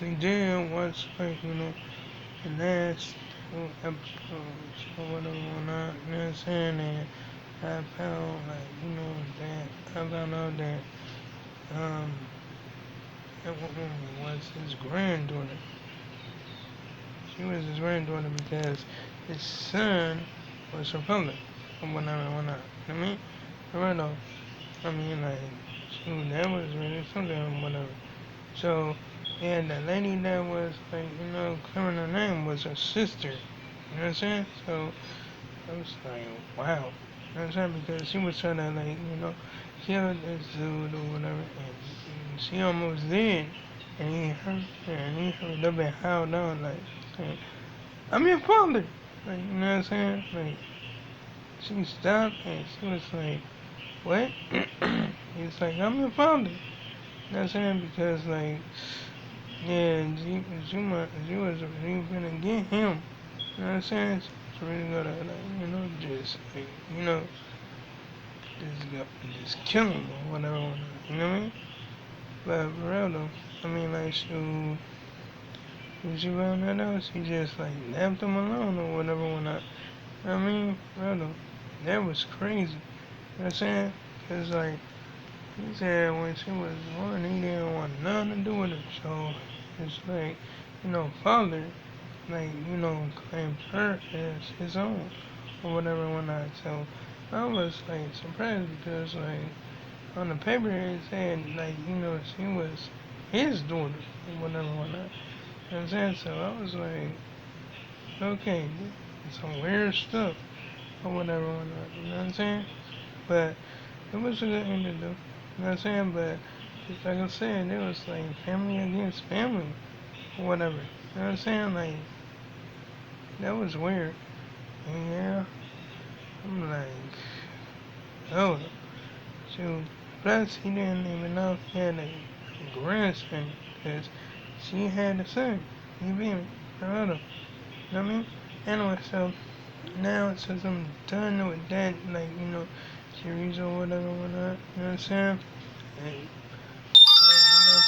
actually did watch, like, the last two episodes or whatever whatnot, you know what I'm saying? And I found, like, that I found out that, um, that woman was his granddaughter. She was his granddaughter because his son was Republican or whatever whatnot. You know what I mean? Right though. I mean, like, shoot, that was really something or whatever. So, yeah, the lady that was, like, clearing her name was her sister. You know what I'm saying? So, I was like, wow. You know what I'm saying? Because she was trying to, like, kill this dude or whatever. And she almost did. And he heard up and howled out, like, saying, I'm your father. Like, you know what I'm saying? Like, she stopped and she was like, what? He's like, I'm your father. You know what I'm saying? Because, like, yeah, she was really gonna get him. You know what I'm saying? She's really gonna, like, just, like, just kill him or whatever. You know what I mean? But for real though, I mean, like, when she found that out, she just, like, left him alone or whatever when I mean, for real though, that was crazy. You know what I'm saying? Cause, like, he said when she was born, he didn't want nothing to do with her. So, it's like, father, like, claimed her as his own or whatever and whatnot. So I was like surprised because like on the paper it said like, she was his daughter or whatever and whatnot. You know what I'm saying? So I was like, okay, some weird stuff or whatever and whatnot. You know what I'm saying? But it was a good ending though. You know what I'm saying? But just like I said, it was like family against family or whatever. You know what I'm saying? Like that was weird. And yeah, I'm like, oh, shoot. Plus, he didn't even know he had a grandson because she had a son. You feel me? Her other. You know what I mean? Anyway, so now since I'm done with that, like, series or whatever, whatnot, you know what I'm saying? And, like,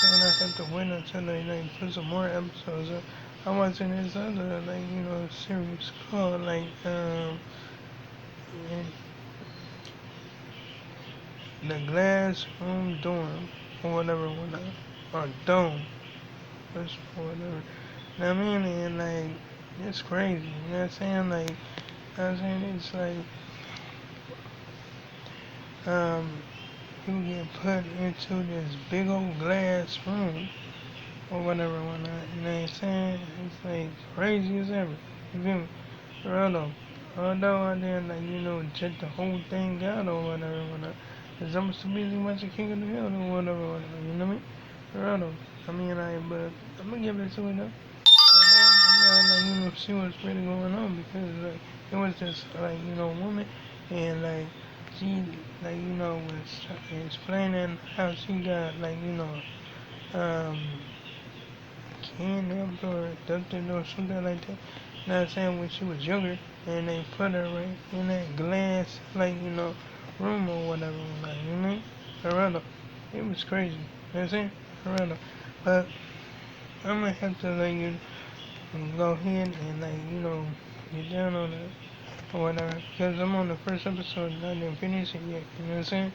I have to wait until they, like, put some more episodes up. I'm watching this other, like, series called, like, The Glass Room Dorm, or whatever, whatnot, or Dome, or whatever. You know what I mean? And like, it's crazy. You know what I'm saying? Like, you know what I'm saying? It's like, um, you get put into this big old glass room, or whatever, whatnot. You know what I'm saying? It's like crazy as ever. You feel me? For real though. Although I didn't, like, check the whole thing out or whatever, whatnot. Cause I'm so busy watching King of the Hill or whatever, whatever. You know what I mean? For real though. I mean, but I'm gonna give it to it though. I'm not, like, see what's really going on because, like, it was just, like, woman and, like, she, like, was explaining how she got, like, um, kidnapped or abducted or something like that. You know what I'm saying? When she was younger and they put her right in that glass, like, room or whatever, like, you know what I mean? For real though. It was crazy. You know what I'm saying? For real though. But I'm gonna have to, like, go ahead and, like, get down on it or whatever. Because I'm on the first episode and I didn't finish it yet. You know what I'm saying?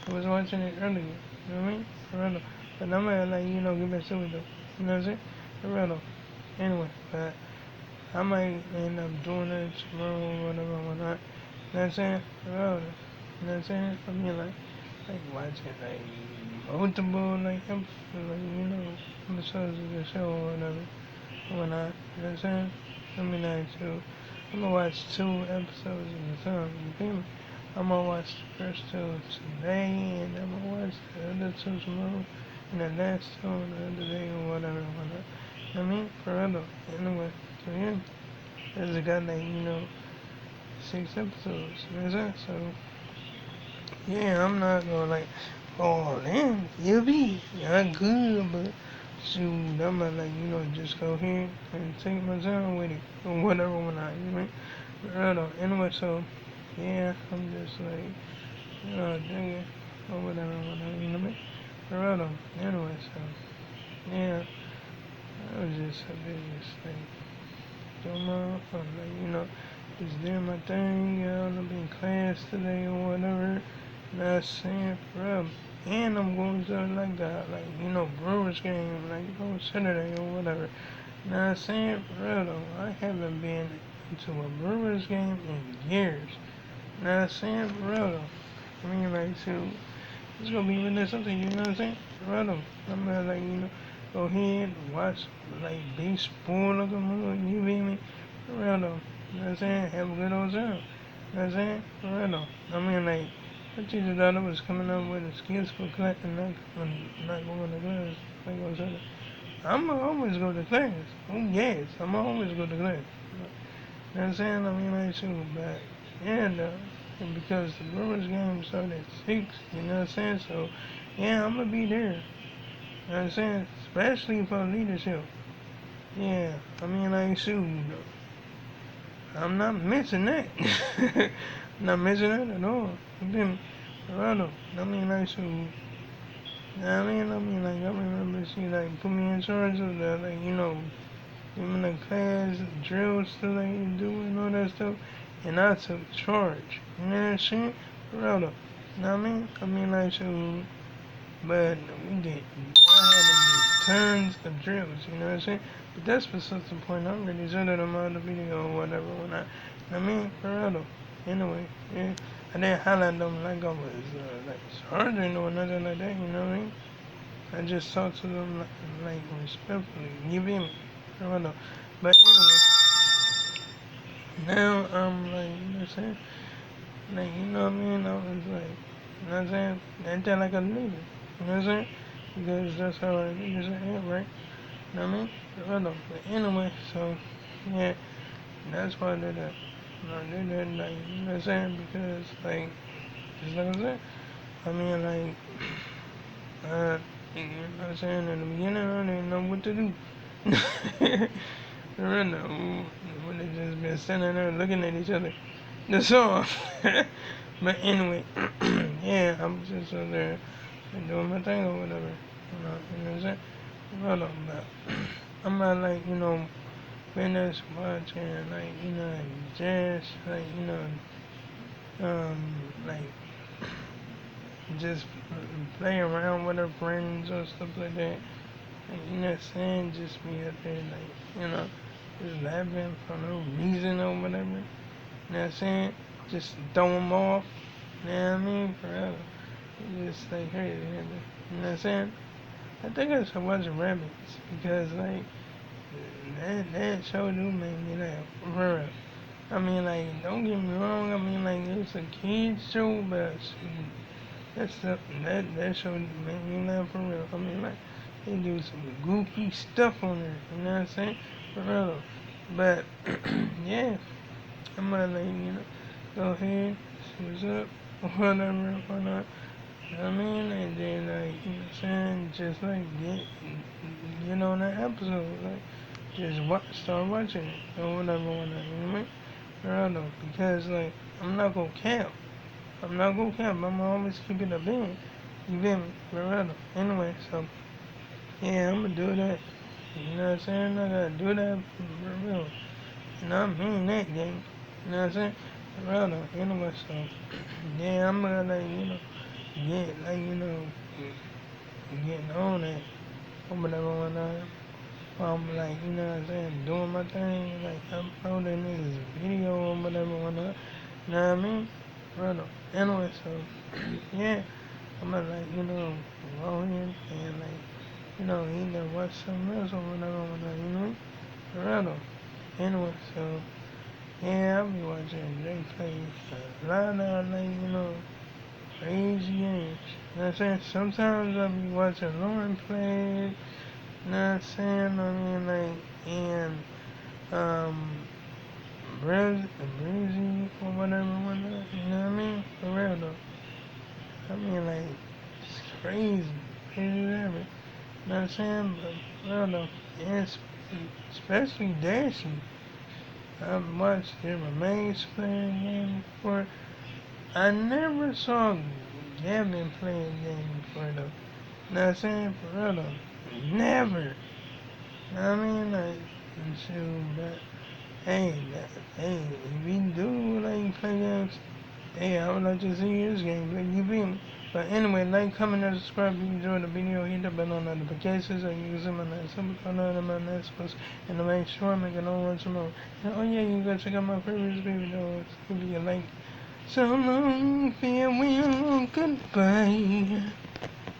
I was watching it earlier. You know what I mean? For real. But I'm gonna, like, get back to it though. You know what I'm saying? For real. Anyway, but I might end up doing it tomorrow or whatever, whatnot. You know what I'm saying? For real. You know what I'm saying? I mean, like watching, like, multiple, like, episodes, like, episodes of the show or whatever. Whatnot. You know what I'm saying? I mean, like, two. I'm gonna watch 2 episodes at a time. You feel me? I'm gonna watch the first 2 today, and I'm gonna watch the other 2 tomorrow, and the last 2 the other day, or whatever, whatnot. You know what I mean? For real though. Anyway, so yeah, there's a guy like, 6 episodes. You know what I'm saying? So, yeah, I'm not gonna, like, oh, damn, you be, not good, but shoot, I'm gonna, like, just go here and take my time with it, or whatever, when I, you know, I don't know. Anyway, so, yeah, I'm just like, dig it, or whatever, you know what I mean? For real though. Anyway, so, yeah, I was just a business thing. So motherfucker, just doing my thing, I'm in class today or whatever. Not saying forever. And I'm going to Brewers game, on Saturday or whatever. Not saying forever. I haven't been to a Brewers game in years. Not saying forever. So it's gonna be really something, you know what I'm saying? Forever. I'm gonna go ahead and watch baseball like a mother, you feel me? Forever. You know what I'm saying? Have a good old time. You know what I'm saying? Forever. My teacher thought I was coming up with excuse for class and not going to class. Like I said, I'ma always go to class. Oh yes, I'ma always go to class. You know what I'm saying? But yeah, and because the Brewers game started at 6, you know what I'm saying? So yeah, I'm gonna be there. You know what I'm saying? Especially for leadership. Yeah, I'm not missing that. Not missing that at all. You feel me? Right. I remember she put me in charge of the even the class drills to do and all that stuff, and I took charge. You know what I'm saying? Right. You know what I mean? But we did. I had tons of drills. You know what I'm saying? But that's beside the point. I already said it on the video or whatever. For real. Anyway, yeah. I didn't highlight them like I was sergeant or nothing like that. You know what I mean? I just talked to them respectfully. You feel me? For real. But anyway, now I'm you know what I'm saying? You know what I mean? I was you know what I'm saying? Acting like a leader. You know what I'm saying? Because that's how I leaders act, right? You know what I mean? But anyway, so, yeah, that's why I did that. I did that, you know what I'm saying? Because, just like I said, I mean, you know what I'm saying? In the beginning, I didn't know what to do. For real, no. When they just been standing there looking at each other. That's all. But anyway, yeah, I'm just over there doing my thing or whatever. You know what I'm saying? Hold on, but I'm not fitness watching, just, like, just play around with her friends or stuff like that. You know what I'm saying? Just be up there, just laughing for no reason or whatever. You know what I'm saying? Just throw them off. You know what I mean? Forever. Just crazy. You know what I'm saying? I think I should watch Rabbits because, that show do make me laugh. For real. Don't get me wrong. It's a kids show, but that show make me laugh for real. They do some goofy stuff on there. You know what I'm saying? For real. But yeah, I'm gonna go ahead, see what's up, whatever, whatnot. You know what I mean? And then you know what I'm saying? Just get on that episode, just start watching it or whatever, whatnot. You know what I mean? For real though, because I'm not gonna cap. I'm not gonna cap. I'm gonna always keep it a bean. You feel me? For real though. Anyway, so yeah, I'm gonna do that. You know what I'm saying? I gotta do that for real. And I mean that, gang. You know what I'm saying? For real though. Anyway, so yeah, I'm gonna get getting on it or whatever, whatnot. You know what I'm saying, doing my thing, uploading this video or whatever, whatnot. You know what I mean? Right on. Anyway, so, yeah, I'm gonna, go in and, either watch something else or whatever, whatnot, you know? Right on. Anyway, so, yeah, I'll be watching Jay play a lot of, crazy games. You know what I'm saying? Sometimes I'll be watching Lauren play. You know what I'm saying? And, Breezy or whatever, whatnot. You know what I mean? For real though. It's crazy. Crazy as ever. You know what I'm saying? But, for real though. And especially Dashy. I've watched their remains playing game before. I never saw Gavin playing game before though. You know what I'm saying? For real though. Never. I mean, like, and shoot, hey, if you do like play games, hey, I would like to see this game, but you beat me. But anyway, like, comment, and subscribe if you enjoyed the video. Hit the bell on notifications so you can see my next episode of my next post. And to make sure I make another one tomorrow. And oh yeah, you can go check out my previous videos. Give me a like. So long, farewell, goodbye.